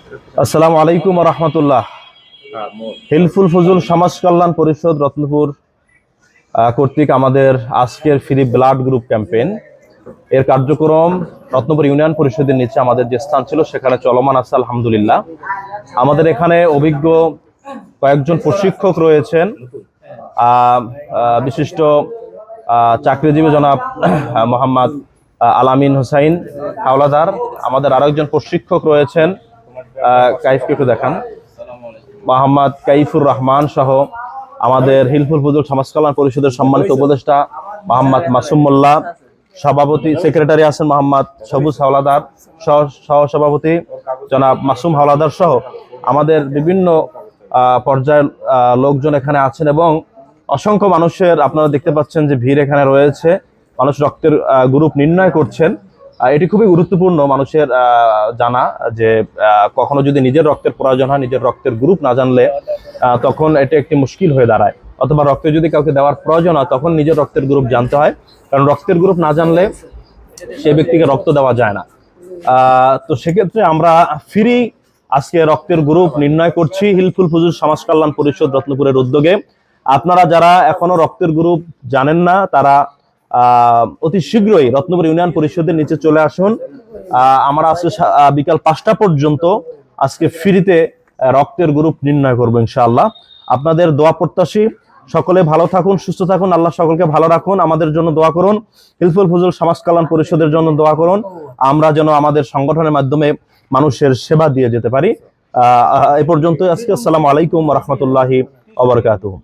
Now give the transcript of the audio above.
আসসালামু আলাইকুম ওয়া রাহমাতুল্লাহ। হিলফুল ফজল সমাজ কল্যাণ পরিষদ রত্নপুর কর্তৃক আমাদের আজকের ফ্রি ব্লাড গ্রুপ ক্যাম্পেইন এর কার্যক্রম রত্নপুর ইউনিয়ন পরিষদের নিচে আমাদের যে স্থান ছিল সেখানে চলমান আছে আলহামদুলিল্লাহ। আমাদের এখানে অভিজ্ঞ কয়েকজন প্রশিক্ষক রয়েছেন। বিশিষ্ট চাকরিজীবী জনাব মোহাম্মদ আলামিন হোসাইন হাওলাদার, আমাদের আরো একজন প্রশিক্ষক রয়েছেন কাইফকে একটু দেখান, মোহাম্মদ কাইফুর রহমান সহ আমাদের হিলফুল ফজল সমাজ কল্যাণ পরিষদের সম্মানিত উপদেষ্টা মোহাম্মদ মাসুম মোল্লা, সভাপতি সেক্রেটারি আছেন মোহাম্মদ সবুজ হাওলাদার, সহ সভাপতি জনাব মাসুম হাওলাদার সহ আমাদের বিভিন্ন পর্যায়ের লোকজন এখানে আছেন এবং অসংখ্য মানুষের আপনারা দেখতে পাচ্ছেন যে ভিড় এখানে রয়েছে। মানুষ রক্তের গ্রুপ নির্ণয় করছেন। এটি খুবই গুরুত্বপূর্ণ মানুষের জানা যে কখনো যদি নিজের রক্তের প্রয়োজন হয়, নিজের রক্তের গ্রুপ না জানলে তখন এটা একটি মুশকিল হয়ে দাঁড়ায়, অথবা রক্তে যদি কাউকে দেওয়ার প্রয়োজন হয় তখন নিজের রক্তের গ্রুপ জানতে হয়, কারণ রক্তের গ্রুপ না জানলে সে ব্যক্তিকে রক্ত দেওয়া যায় না। তো সেক্ষেত্রে আমরা ফ্রি আজকে রক্তের গ্রুপ নির্ণয় করছি হিলফুল ফজল সমাজ কল্যাণ পরিষদ রত্নপুরের উদ্যোগে। আপনারা যারা এখনো রক্তের গ্রুপ জানেন না তারা অতি শীঘ্রই রত্নপুর ইউনিয়ন পরিষদের নিচে চলে আসুন। আমরা আজকে বিকাল 5টা পর্যন্ত আজকে ফ্রিতে রক্তের গ্রুপ নির্ণয় করবো ইনশাআল্লাহ। আপনাদের দোয়া প্রত্যাশী, সকলে ভালো থাকুন, সুস্থ থাকুন, আল্লাহ সকলকে ভালো রাখুন। আমাদের জন্য দোয়া করুন, হিলফুল ফজল সমাজ কল্যাণ পরিষদের জন্য দোয়া করুন, আমরা যেন আমাদের সংগঠনের মাধ্যমে মানুষের সেবা দিয়ে যেতে পারি। এই পর্যন্ত আজকে। আসসালামু আলাইকুম ওয়া রাহমাতুল্লাহি ওয়া বারাকাতুহু।